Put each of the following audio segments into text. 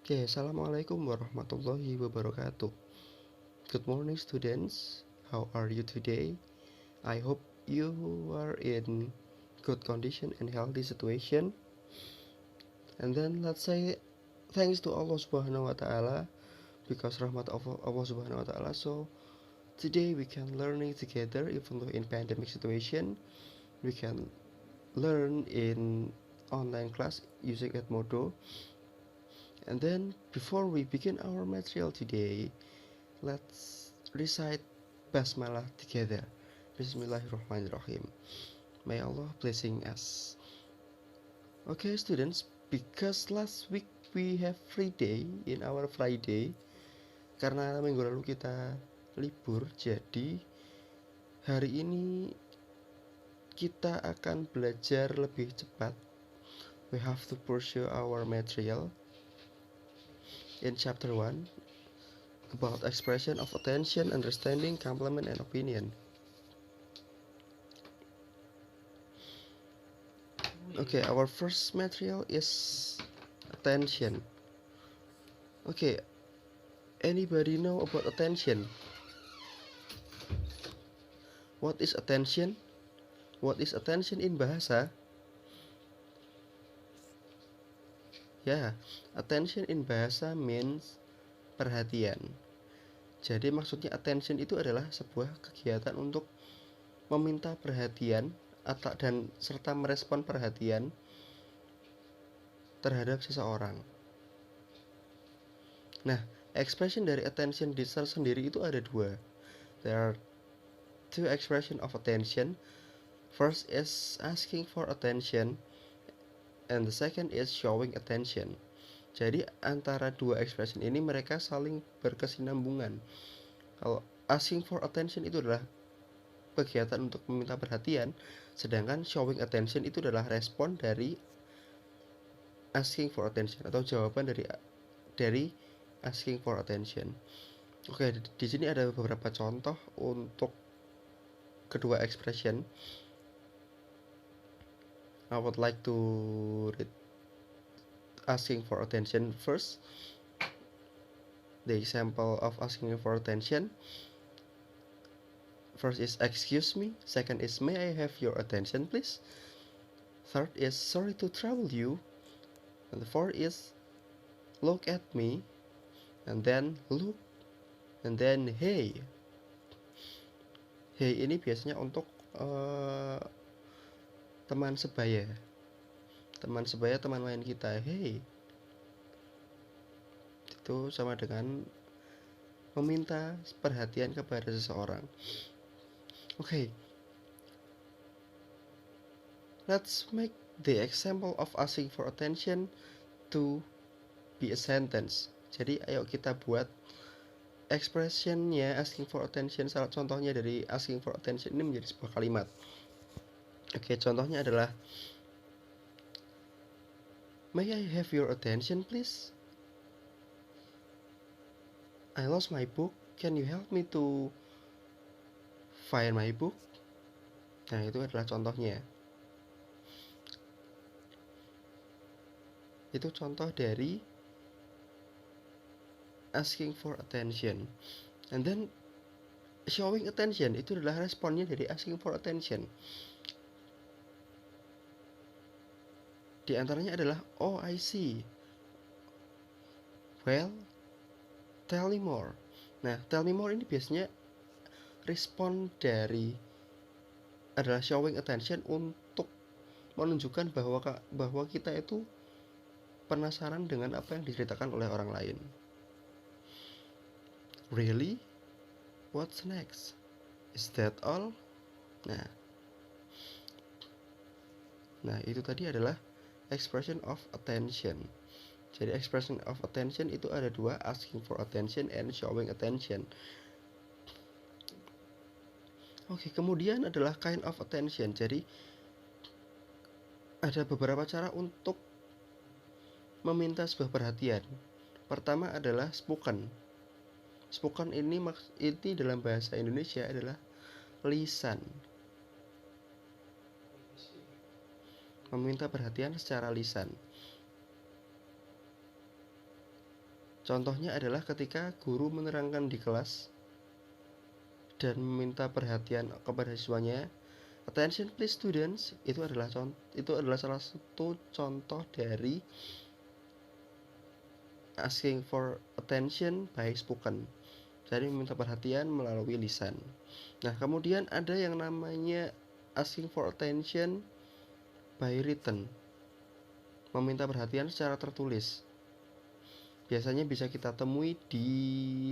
Okay, Assalamualaikum warahmatullahi wabarakatuh. Good morning, students. How are you today? I hope you are in good condition and healthy situation. And then let's say thanks to Allah Subhanahu wa Ta'ala because rahmat of Allah Subhanahu wa Ta'ala. So today we can learning together even though in pandemic situation we can learn in online class using Edmodo. And then before we begin our material today, let's recite Basmalah together. Bismillahirrahmanirrahim. May Allah blessing us. Okay, students, because last week we have free day in our Friday, karena minggu lalu kita libur, jadi hari ini kita akan belajar lebih cepat. We have to pursue our material in chapter 1 about expression of attention, understanding, compliment, and opinion. Okay, our first material is attention. Okay, anybody know about attention? What is attention? What is attention in bahasa? Ya, attention in bahasa means perhatian. Jadi maksudnya attention itu adalah sebuah kegiatan untuk meminta perhatian atau dan serta merespon perhatian terhadap seseorang. Nah, expression dari attention sendiri itu ada dua. There are two expression of attention. First is asking for attention, and the second is showing attention. Jadi antara dua expression ini mereka saling berkesinambungan. Kalau asking for attention itu adalah kegiatan untuk meminta perhatian, sedangkan showing attention itu adalah respon dari asking for attention atau jawaban dari asking for attention. Oke, di sini ada beberapa contoh untuk kedua expression. I would like to read asking for attention first. The example of asking for attention. First is excuse me. Second is may I have your attention please. Third is sorry to trouble you. And the fourth is look at me. And then look. And then hey. Hey ini biasanya untuk teman sebaya. Teman sebaya, teman main kita. Hey. Itu sama dengan meminta perhatian kepada seseorang. Okay. Let's make the example of asking for attention to be a sentence. Jadi ayo kita buat expressionnya asking for attention. Salah contohnya dari asking for attention ini menjadi sebuah kalimat. Oke, contohnya adalah may I have your attention please? I lost my book. Can you help me to find my book? Nah, itu adalah contohnya. Itu contoh dari asking for attention. And then showing attention itu adalah responnya dari asking for attention. Di antaranya adalah oh I see. Well, tell me more. Nah, tell me more ini biasanya respon dari adalah showing attention untuk menunjukkan bahwa kita itu penasaran dengan apa yang diceritakan oleh orang lain. Really? What's next? Is that all? Nah, itu tadi adalah expression of attention. Jadi expression of attention itu ada dua, asking for attention and showing attention. Oke, kemudian adalah kind of attention. Jadi ada beberapa cara untuk meminta sebuah perhatian. Pertama adalah spoken. Spoken ini dalam bahasa Indonesia adalah lisan. Meminta perhatian secara lisan. Contohnya adalah ketika guru menerangkan di kelas dan meminta perhatian kepada siswanya. Attention please students, itu adalah salah satu contoh dari asking for attention by spoken. Jadi meminta perhatian melalui lisan. Nah, kemudian ada yang namanya asking for attention by written. Meminta perhatian secara tertulis. Biasanya bisa kita temui di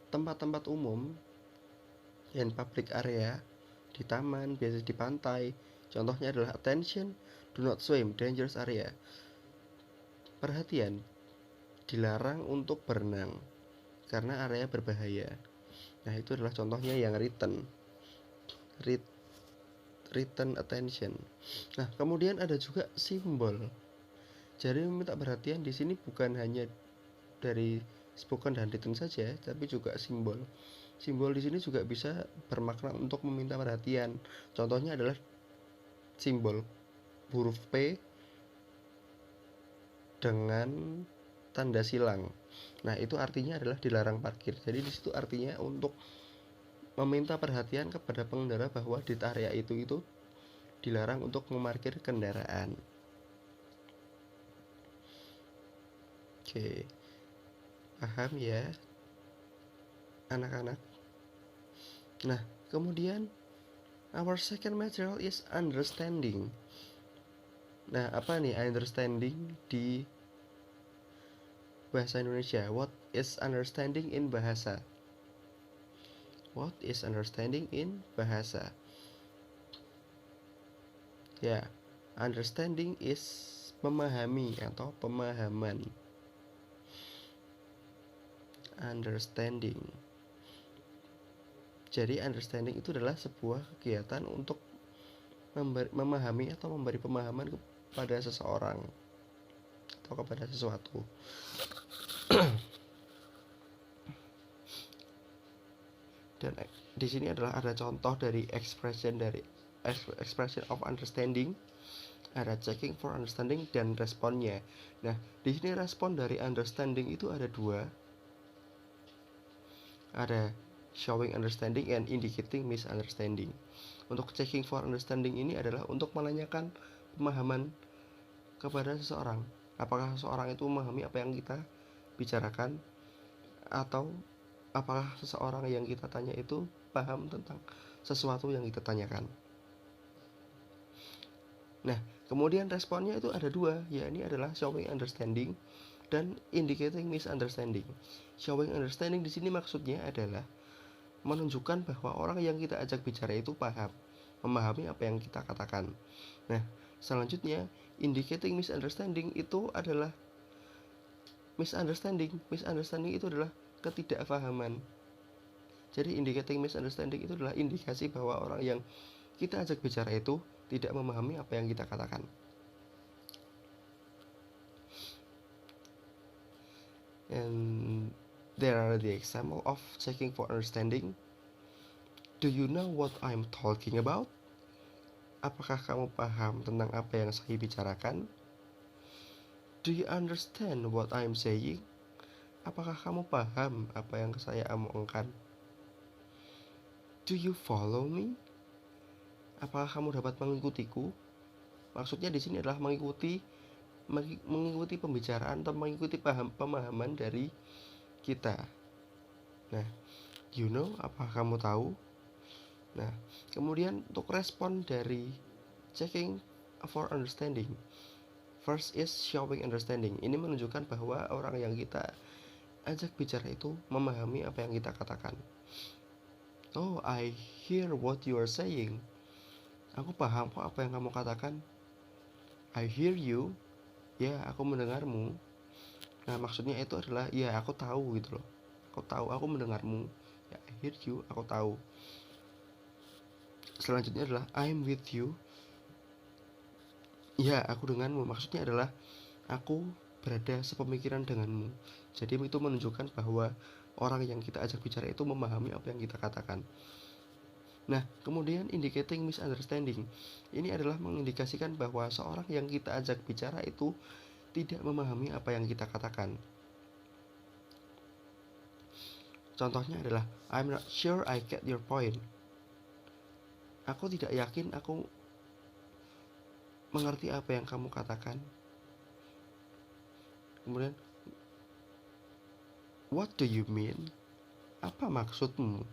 tempat-tempat umum dan public area, di taman, biasa di pantai. Contohnya adalah attention, do not swim, dangerous area. Perhatian, dilarang untuk berenang karena area berbahaya. Nah, itu adalah contohnya yang written attention. Nah, kemudian ada juga simbol. Jadi meminta perhatian di sini bukan hanya dari spoken dan written saja, tapi juga simbol. Simbol di sini juga bisa bermakna untuk meminta perhatian. Contohnya adalah simbol huruf P dengan tanda silang. Nah, itu artinya adalah dilarang parkir. Jadi di situ artinya untuk meminta perhatian kepada pengendara bahwa di area itu dilarang untuk memarkir kendaraan. Oke. Paham ya, anak-anak? Nah, kemudian our second material is understanding. Nah, apa nih understanding di bahasa Indonesia? What is understanding in bahasa? What is understanding in bahasa? Ya, understanding is memahami atau pemahaman. Understanding. Jadi understanding itu adalah sebuah kegiatan untuk memahami atau memberi pemahaman kepada seseorang atau kepada sesuatu. Dan di sini adalah ada contoh dari expression of understanding, ada checking for understanding dan responnya. Nah, di sini respon dari understanding itu ada dua. Ada showing understanding and indicating misunderstanding. Untuk checking for understanding ini adalah untuk menanyakan pemahaman kepada seseorang. Apakah seseorang itu memahami apa yang kita bicarakan, atau apakah seseorang yang kita tanya itu paham tentang sesuatu yang kita tanyakan. Nah, kemudian responnya itu ada dua, yakni adalah showing understanding dan indicating misunderstanding. Showing understanding di sini maksudnya adalah menunjukkan bahwa orang yang kita ajak bicara itu paham, memahami apa yang kita katakan. Nah, selanjutnya indicating misunderstanding itu adalah misunderstanding itu adalah ketidakpahaman. Jadi indicating misunderstanding itu adalah indikasi bahwa orang yang kita ajak bicara itu tidak memahami apa yang kita katakan. And there are the example of checking for understanding. Do you know what I'm talking about? Apakah kamu paham tentang apa yang saya bicarakan? Do you understand what I'm saying? Apakah kamu paham apa yang saya omongkan? Do you follow me? Apakah kamu dapat mengikutiku? Maksudnya di sini adalah mengikuti pembicaraan atau mengikuti pemahaman dari kita. Nah, you know, apakah kamu tahu? Nah, kemudian untuk respon dari checking for understanding, first is showing understanding. Ini menunjukkan bahwa orang yang kita ajak bicara itu memahami apa yang kita katakan. Oh, I hear what you are saying. Aku paham kok apa yang kamu katakan. I hear you. Ya, aku mendengarmu. Nah, maksudnya itu adalah ya, aku tahu gitu loh. Aku tahu, aku mendengarmu. Ya, I hear you, aku tahu. Selanjutnya adalah I'm with you. Ya, aku denganmu. Maksudnya adalah aku berada sepemikiran denganmu. Jadi itu menunjukkan bahwa orang yang kita ajak bicara itu memahami apa yang kita katakan. Nah, kemudian indicating misunderstanding. Ini adalah mengindikasikan bahwa seorang yang kita ajak bicara itu tidak memahami apa yang kita katakan. Contohnya adalah I'm not sure I get your point. Aku tidak yakin aku mengerti apa yang kamu katakan. Kemudian, what do you mean? Apa maksudmu?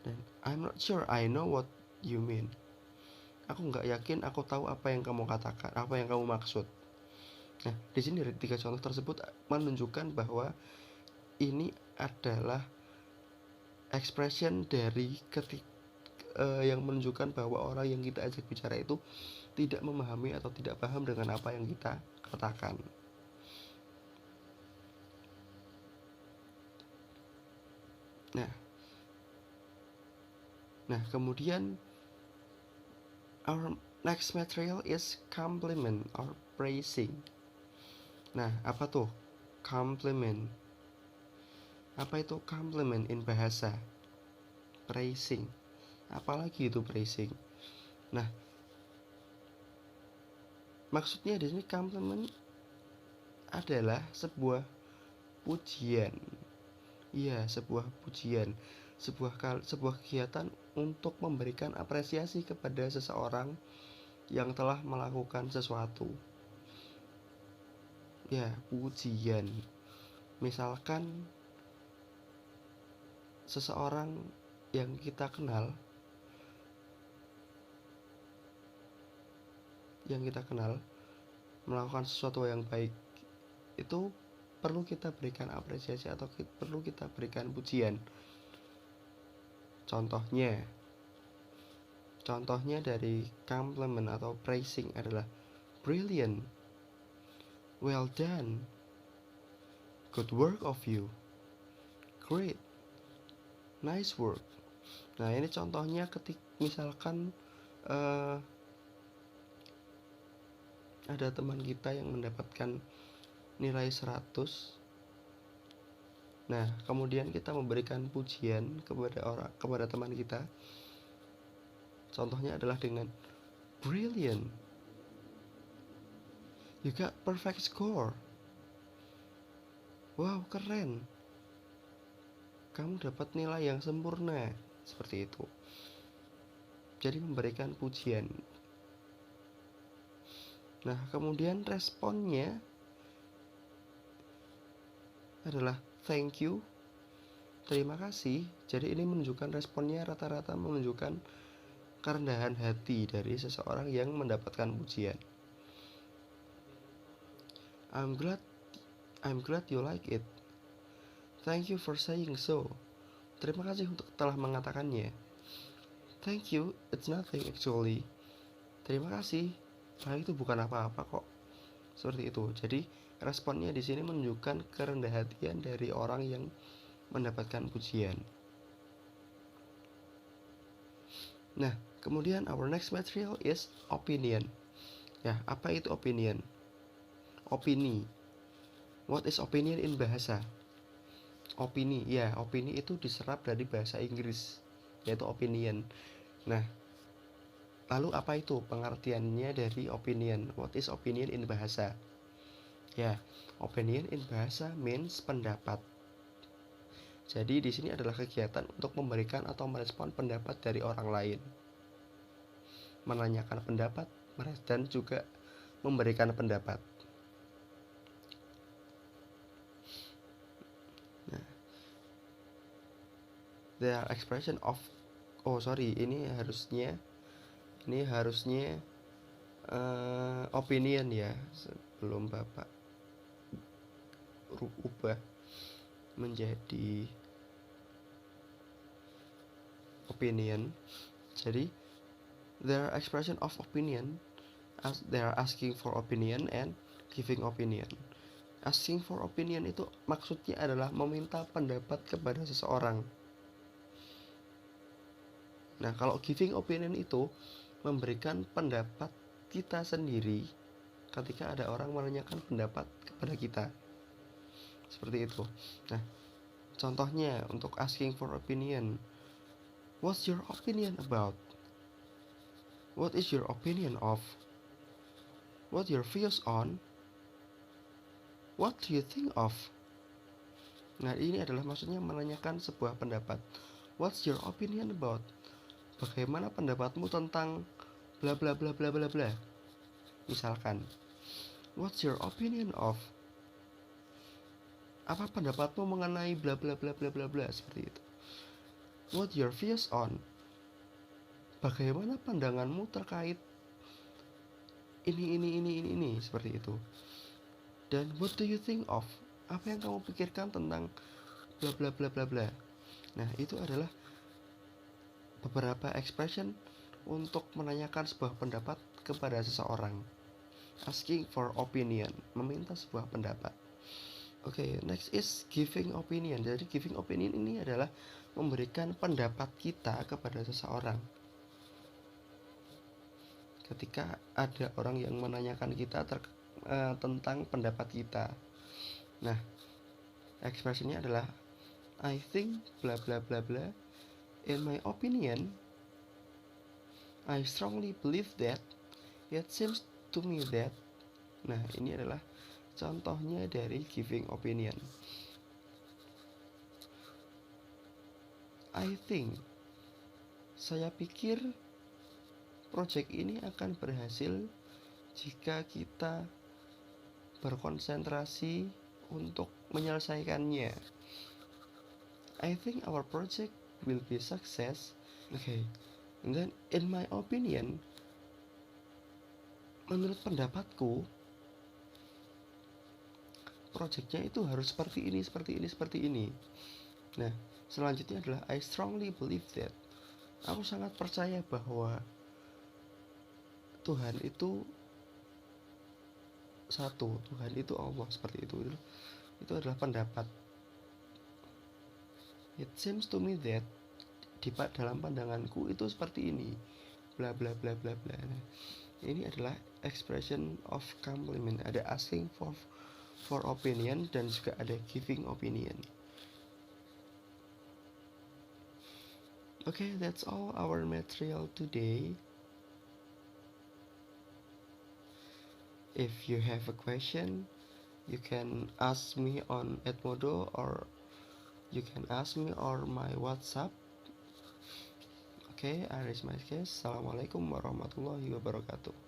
Dan I'm not sure I know what you mean. Aku nggak yakin aku tahu apa yang kamu katakan, apa yang kamu maksud. Nah, di sini dari 3 contoh tersebut menunjukkan bahwa ini adalah expression dari yang menunjukkan bahwa orang yang kita ajak bicara itu tidak memahami atau tidak paham dengan apa yang kita katakan. Nah, kemudian our next material is compliment or praising. Nah, apa tuh compliment? Apa itu compliment in bahasa? Praising. Apalagi itu praising? Nah, maksudnya di sini compliment adalah sebuah pujian. Iya, sebuah pujian, sebuah kegiatan untuk memberikan apresiasi kepada seseorang yang telah melakukan sesuatu. Ya, pujian. Misalkan seseorang yang kita kenal melakukan sesuatu yang baik, itu perlu kita berikan apresiasi atau perlu kita berikan pujian. Contohnya dari compliment atau praising adalah brilliant, well done, good work of you, great, nice work. Nah, ini contohnya misalkan ada teman kita yang mendapatkan nilai 100. Nah, kemudian kita memberikan pujian kepada teman kita. Contohnya adalah dengan brilliant, you got perfect score. Wow, keren, kamu dapat nilai yang sempurna. Seperti itu. Jadi memberikan pujian. Nah, kemudian responnya adalah thank you, terima kasih. Jadi ini menunjukkan responnya rata-rata menunjukkan kerendahan hati dari seseorang yang mendapatkan pujian. I'm glad you like it. Thank you for saying so. Terima kasih untuk telah mengatakannya. Thank you, it's nothing actually. Terima kasih, hal itu bukan apa-apa kok. Seperti itu. Jadi responnya di sini menunjukkan kerendah hatian dari orang yang mendapatkan pujian. Nah, kemudian our next material is opinion. Ya, apa itu opinion? Opini. What is opinion in bahasa? Opini, ya, opini itu diserap dari bahasa Inggris, yaitu opinion. Nah, lalu apa itu pengertiannya dari opinion? What is opinion in bahasa? Ya, opinion in bahasa means pendapat. Jadi di sini adalah kegiatan untuk memberikan atau merespon pendapat dari orang lain, menanyakan pendapat, dan juga memberikan pendapat. Nah, there are expression of ini harusnya opinion ya, sebelum Bapak ubah menjadi opinion. Jadi there are expression of opinion as they are asking for opinion and giving opinion. Asking for opinion itu maksudnya adalah meminta pendapat kepada seseorang. Nah, kalau giving opinion itu memberikan pendapat kita sendiri ketika ada orang menanyakan pendapat kepada kita. Seperti itu. Nah, contohnya untuk asking for opinion. What's your opinion about? What is your opinion of? What your views on? What do you think of? Nah, ini adalah maksudnya menanyakan sebuah pendapat. What's your opinion about? Bagaimana pendapatmu tentang bla bla bla bla bla bla. Misalkan, what's your opinion of? Apa pendapatmu mengenai bla bla bla bla bla bla, seperti itu. What your views on? Bagaimana pandanganmu terkait ini, seperti itu. Dan what do you think of? Apa yang kamu pikirkan tentang bla bla bla bla bla. Nah, itu adalah beberapa expression untuk menanyakan sebuah pendapat kepada seseorang. Asking for opinion, meminta sebuah pendapat. Oke, next is giving opinion. Jadi giving opinion ini adalah memberikan pendapat kita kepada seseorang. Ketika ada orang yang menanyakan kita tentang pendapat kita. Nah, ekspresinya adalah I think bla bla bla bla. In my opinion, I strongly believe that. It seems to me that. Nah, ini adalah contohnya dari giving opinion. I think, saya pikir project ini akan berhasil jika kita berkonsentrasi untuk menyelesaikannya. I think our project will be success. Okay, and then in my opinion, menurut pendapatku, projectnya itu harus seperti ini. Nah, selanjutnya adalah I strongly believe that. Aku sangat percaya bahwa Tuhan itu satu, Tuhan itu Allah, seperti itu. Itu adalah pendapat. It seems to me that, dalam pandanganku itu seperti ini, bla bla bla bla bla. Nah, ini adalah expression of compliment. Ada asking for opinion dan juga ada giving opinion. Okay, that's all our material today. If you have a question, you can ask me on Edmodo, or you can ask me on my WhatsApp. Okay, I raise my case. Assalamualaikum warahmatullahi wabarakatuh.